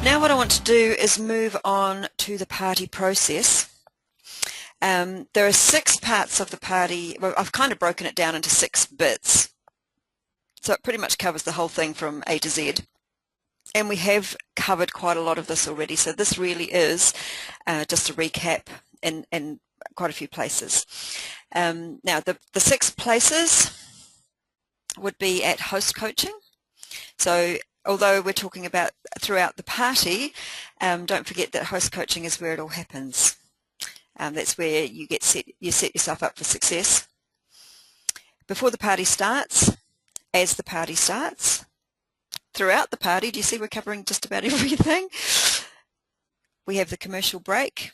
Now what I want to do is move on to the party process. There are 6 parts of the party. Well, I've kind of broken it down into 6 bits. So it pretty much covers the whole thing from A to Z. And we have covered quite a lot of this already. So this really is just a recap in quite a few places. Now the 6 places would be at host coaching. So although we're talking about throughout the party, don't forget that host coaching is where it all happens. That's where you set yourself up for success. Before the party starts, as the party starts, throughout the party, do you see we're covering just about everything? We have the commercial break,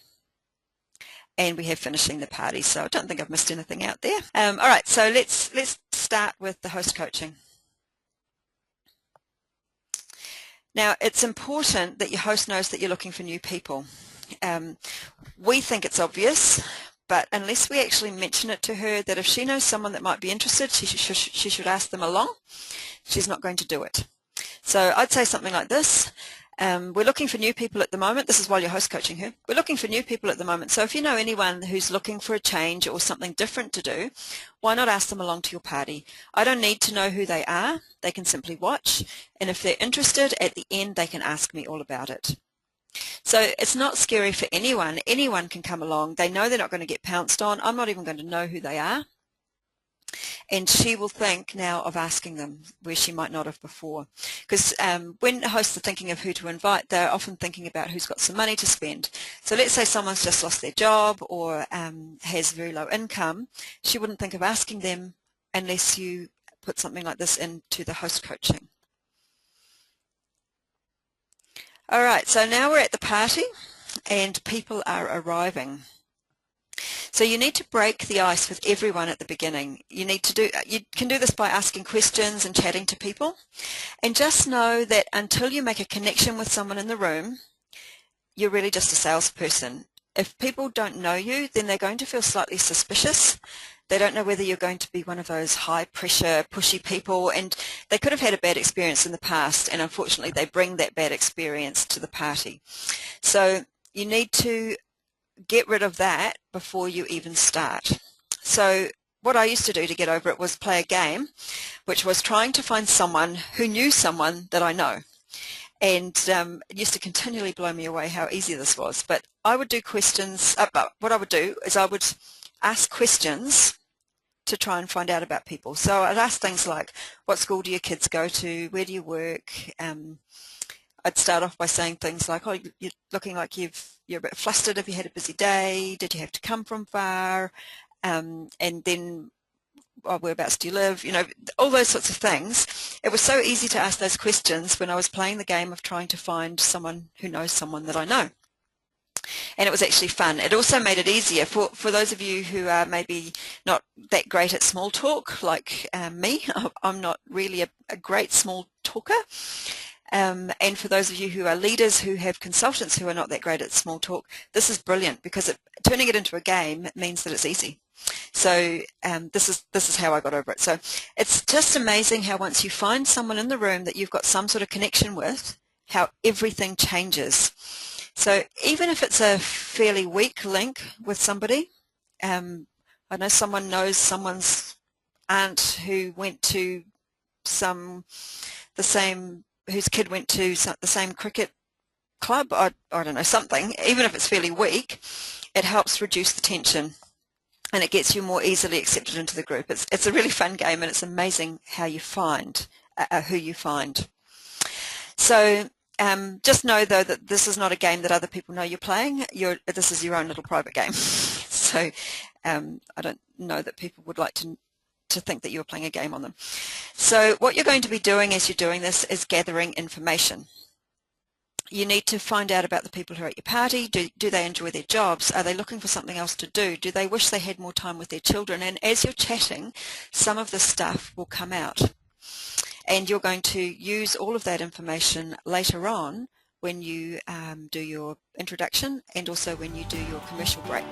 and we have finishing the party. So I don't think I've missed anything out there. All right, so let's start with the host coaching. Now, it's important that your host knows that you're looking for new people. We think it's obvious, but unless we actually mention it to her that if she knows someone that might be interested, she should ask them along, she's not going to do it. So I'd say something like this. We're looking for new people at the moment. This is while you're host coaching her. We're looking for new people at the moment. So if you know anyone who's looking for a change or something different to do, why not ask them along to your party? I don't need to know who they are. They can simply watch. And if they're interested, at the end, they can ask me all about it. So it's not scary for anyone. Anyone can come along. They know they're not going to get pounced on. I'm not even going to know who they are. And she will think now of asking them where she might not have before. Because when hosts are thinking of who to invite, they're often thinking about who's got some money to spend. So let's say someone's just lost their job or has very low income. She wouldn't think of asking them unless you put something like this into the host coaching. All right, so now we're at the party and people are arriving. So you need to break the ice with everyone at the beginning. You can do this by asking questions and chatting to people. And just know that until you make a connection with someone in the room, you're really just a salesperson. If people don't know you, then they're going to feel slightly suspicious. They don't know whether you're going to be one of those high-pressure, pushy people, and they could have had a bad experience in the past, and unfortunately they bring that bad experience to the party. So you need to get rid of that before you even start. So what I used to do to get over it was play a game, which was trying to find someone who knew someone that I know. And it used to continually blow me away how easy this was. But I would do questions, what I would do is I would ask questions to try and find out about people. So I'd ask things like, what school do your kids go to? Where do you work? I'd start off by saying things like, oh, you're looking like you're a bit flustered. Have you had a busy day? Did you have to come from far? And then, whereabouts do you live? You know, all those sorts of things. It was so easy to ask those questions when I was playing the game of trying to find someone who knows someone that I know. And it was actually fun. It also made it easier for those of you who are maybe not that great at small talk, like me. I'm not really a great small talker. And for those of you who are leaders who have consultants who are not that great at small talk, this is brilliant because turning it into a game means that it's easy. So this is how I got over it. So it's just amazing how once you find someone in the room that you've got some sort of connection with, how everything changes. So even if it's a fairly weak link with somebody, I know someone knows someone's aunt who went to whose kid went to the same cricket club, I don't know, something. Even if it's fairly weak, it helps reduce the tension and it gets you more easily accepted into the group. It's a really fun game and it's amazing how you find, who you find. So just know though that this is not a game that other people know you're playing. This is your own little private game. So I don't know that people would like to think that you're playing a game on them. So what you're going to be doing as you're doing this is gathering information. You need to find out about the people who are at your party. Do they enjoy their jobs? Are they looking for something else to do? Do they wish they had more time with their children? And as you're chatting, some of this stuff will come out. And you're going to use all of that information later on when you do your introduction and also when you do your commercial break.